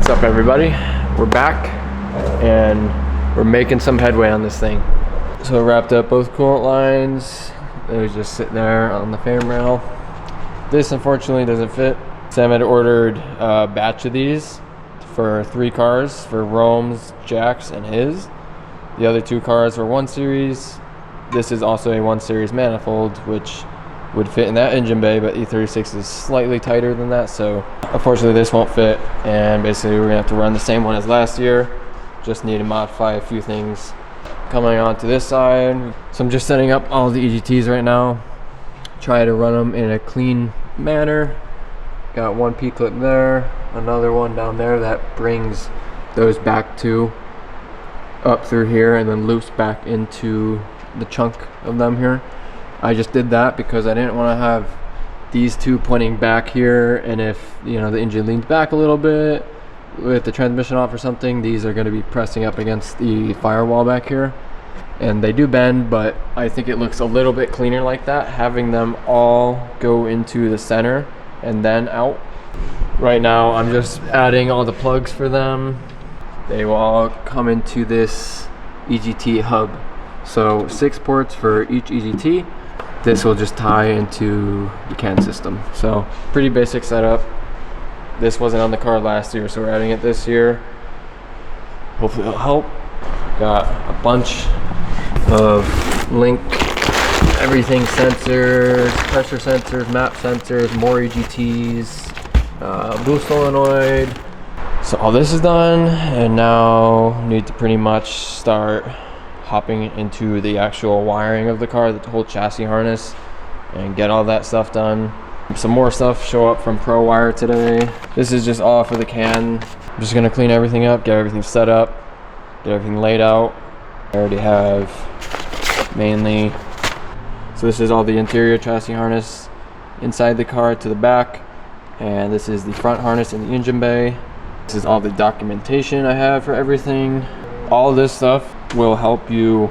What's up, everybody? We're back and we're making some headway on this thing. So I wrapped up both coolant lines. They was just sitting there on the fan rail. This unfortunately doesn't fit. Sam had ordered a batch of these for 3 cars, for Rome's, Jack's, and his. The other 2 cars were 1 series. This is also a 1 series manifold, which would fit in that engine bay, but E36 is slightly tighter than that, so unfortunately this won't fit, and basically we're gonna have to run the same one as last year. Just need to modify a few things. Coming on to this side, so I'm just setting up all the EGTs right now. Try to run them in a clean manner. Got 1 P-clip there, another one down there that brings those back to up through here and then loops back into the chunk of them here. I just did that because I didn't want to have these 2 pointing back here, and if the engine leans back a little bit with the transmission off or something, these are going to be pressing up against the firewall back here, and they do bend, but I think it looks a little bit cleaner like that, having them all go into the center and then out. Right now I'm just adding all the plugs for them. They will all come into this EGT hub, so 6 ports for each EGT. This will just tie into the CAN system. So pretty basic setup. This wasn't on the car last year, so we're adding it this year. Hopefully it'll help. Got a bunch of link everything sensors, pressure sensors, map sensors, more EGTs, boost solenoid. So all this is done, and now need to pretty much start hopping into the actual wiring of the car, the whole chassis harness, and get all that stuff done. Some more stuff show up from ProWire today. This is just all for the CAN. I'm just gonna clean everything up, get everything set up, get everything laid out. I already have mainly, so this is all the interior chassis harness inside the car to the back, and this is the front harness in the engine bay. This is all the documentation I have for everything. All this stuff will help you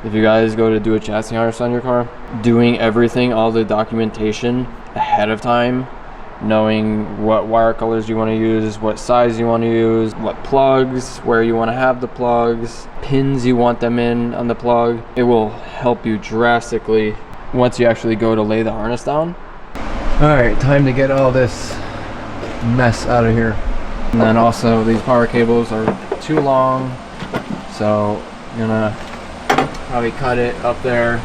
if you guys go to do a chassis harness on your car. Doing everything, all the documentation ahead of time, knowing what wire colors you want to use, what size you want to use, what plugs, where you want to have the plugs, pins you want them in on the plug. It will help you drastically once you actually go to lay the harness down. Alright, time to get all this mess out of here. And then also these power cables are too long, so I'm gonna probably cut it up there,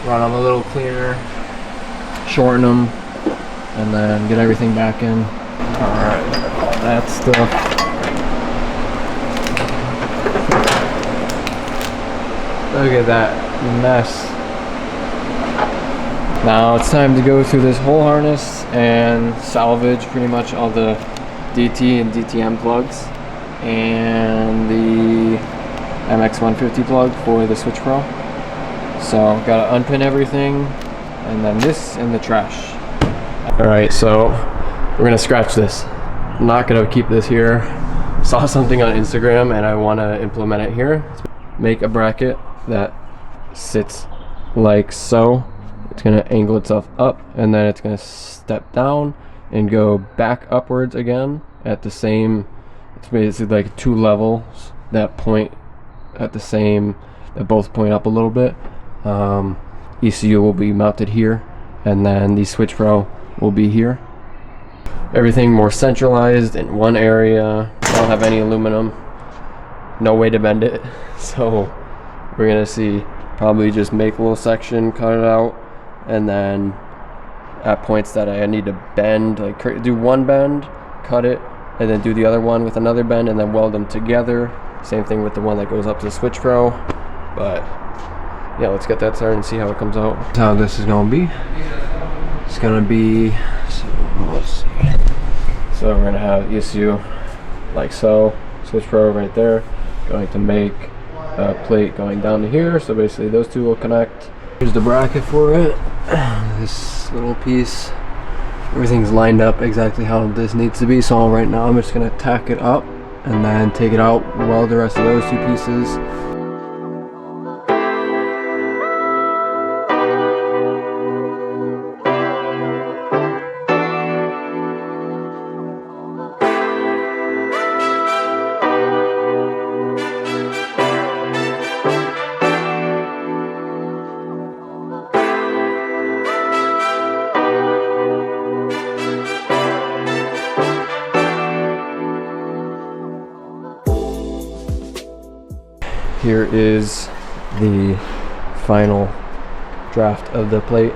run them a little cleaner, shorten them, and then get everything back in. Alright, all that stuff. Look at that mess. Now it's time to go through this whole harness and salvage pretty much all the DT and DTM plugs and the MX150 plug for the Switch Pro. So gotta unpin everything, and then this in the trash. Alright, so we're gonna scratch this. I'm not gonna keep this here. Saw something on Instagram and I wanna implement it here. Make a bracket that sits like so. It's gonna angle itself up, and then it's gonna step down and go back upwards again at the same, it's basically like 2 levels that point at the same, that both point up a little bit. ECU will be mounted here, and then the Switch Pro will be here. Everything more centralized in one area. Don't have any aluminum, no way to bend it, so we're gonna see, probably just make a little section, cut it out, and then at points that I need to bend, like do one bend, cut it, and then do the other one with another bend, and then weld them together. Same thing with the one that goes up to the Switch Pro. But yeah, let's get that started and see how it comes out. That's how this is gonna be. It's gonna be, so let's see. So we're gonna have ECU like so, Switch Pro right there, going to make a plate going down to here, so basically those 2 will connect. Here's the bracket for it. This little piece, everything's lined up exactly how this needs to be, so right now I'm just gonna tack it up and then take it out, weld the rest of those 2 pieces. Here is the final draft of the plate.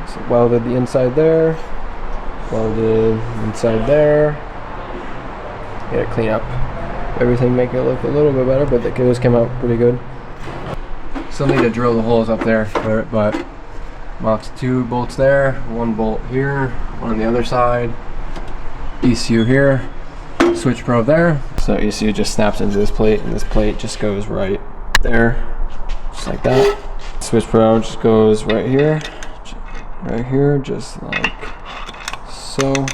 So welded the inside there, welded inside there. Gotta clean up everything, make it look a little bit better, but the gears came out pretty good. Still need to drill the holes up there, but mounts 2 bolts there, 1 bolt here, 1 on the other side. ECU here, switch probe there. So ECU just snaps into this plate, and this plate just goes right there, just like that. Switch probe just goes right here, just like so.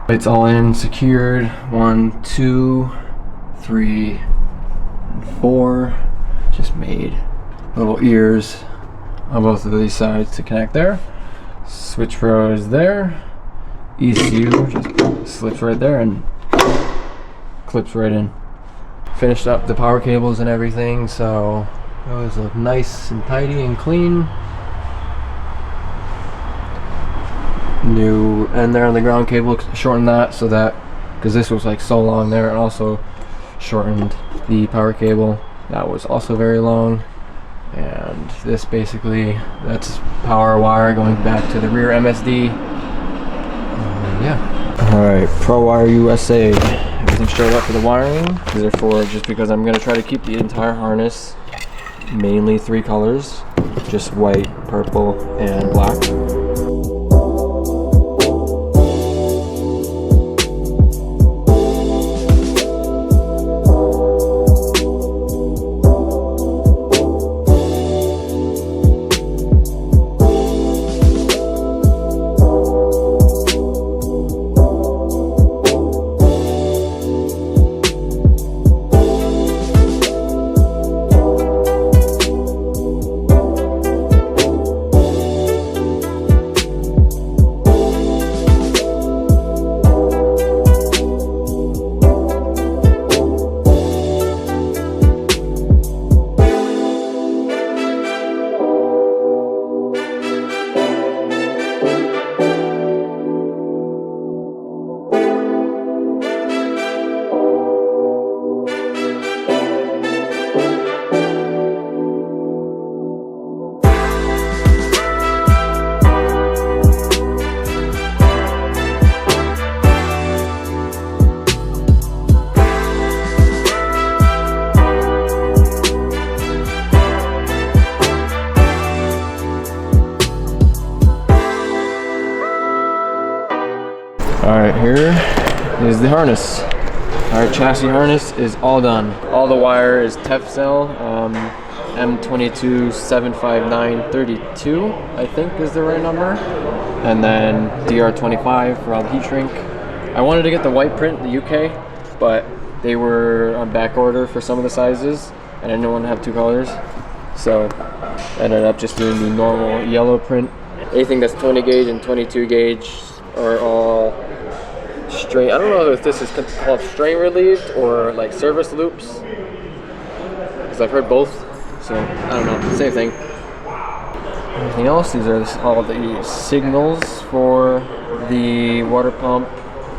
It's all in, secured. 1, 2, 3, and 4. Just made little ears on both of these sides to connect there. Switch probe is there. ECU just slips right there and clips right in. Finished up the power cables and everything, so those look nice and tidy and clean. New end there on the ground cable, shortened that so that, because this was like so long there, and also shortened the power cable. That was also very long. And this basically, that's power wire going back to the rear MSD. Yeah. Alright, Pro Wire USA. Everything straight up for the wiring. These are for, just because I'm going to try to keep the entire harness mainly 3 colors. Just white, purple, and black. Alright, here is the harness. Our chassis harness is all done. All the wire is Tefcell, M2275932, I think is the right number. And then DR25 for all the heat shrink. I wanted to get the white print in the UK, but they were on back order for some of the sizes, and I didn't want to have 2 colors. So I ended up just doing the normal yellow print. Anything that's 20 gauge and 22 gauge are all strain. I don't know if this is called strain relieved or like service loops, because I've heard both, so I don't know, same thing. Anything else? These are all the signals for the water pump,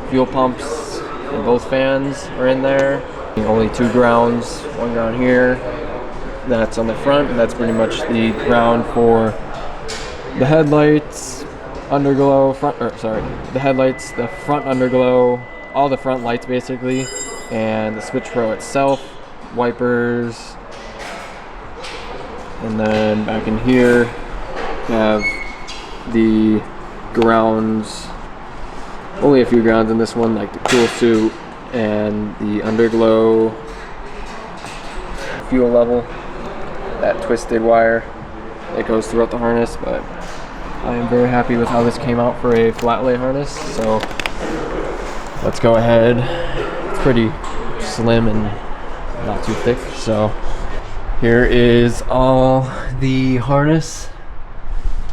fuel pumps, and both fans are in there. Only 2 grounds, 1 ground here, that's on the front, and that's pretty much the ground for the headlights, underglow, the headlights, the front underglow, all the front lights basically, and the switch pro itself, wipers, and then back in here we have the grounds, only a few grounds in this one, like the cool suit and the underglow fuel level, that twisted wire that goes throughout the harness. But I am very happy with how this came out for a flat lay harness, so let's go ahead. It's pretty slim and not too thick, so here is all the harness.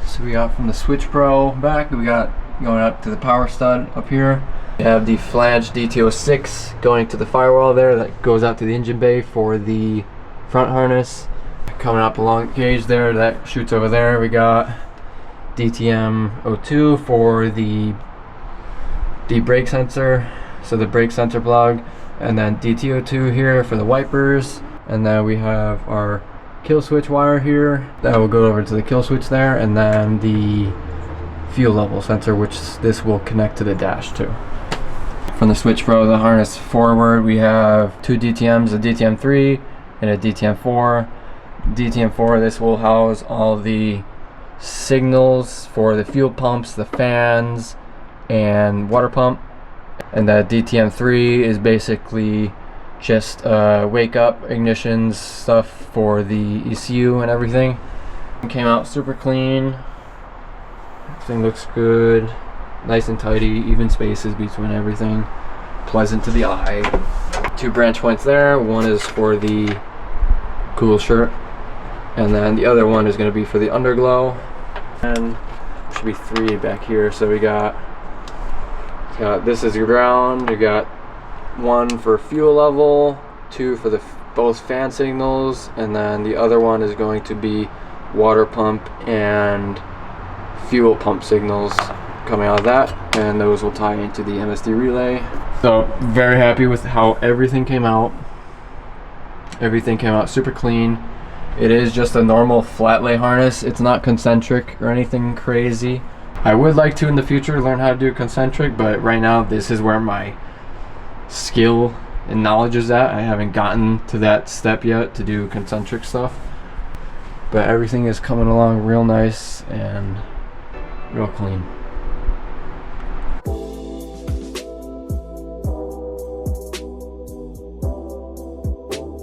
So we got from the switch pro back, we got going up to the power stud up here. We have the flange DT06 going to the firewall there that goes out to the engine bay for the front harness. Coming up along the cage there, that shoots over there. We got DTM02 for the brake sensor, so the brake sensor plug, and then DT02 here for the wipers. And then we have our kill switch wire here that will go over to the kill switch there, and then the fuel level sensor, which this will connect to the dash too. From the switch for the harness forward, we have two DTMs, a DTM3 and a DTM4. DTM4, this will house all the signals for the fuel pumps, the fans, and water pump. And the DTM3 is basically just wake up ignitions stuff for the ECU and everything. It came out super clean. Everything looks good, nice and tidy, even spaces between everything, pleasant to the eye. Two branch points there. One is for the cool shirt, and then the other one is going to be for the underglow. And there should be three back here. So we got this is your ground. You got one for fuel level, two for the both fan signals, and then the other one is going to be water pump and fuel pump signals coming out of that, and those will tie into the MSD relay. So very happy with how everything came out. Everything came out super clean. It is just a normal flat lay harness. It's not concentric or anything crazy. I would like to in the future learn how to do concentric, but right now this is where my skill and knowledge is at. I haven't gotten to that step yet to do concentric stuff, but everything is coming along real nice and real clean.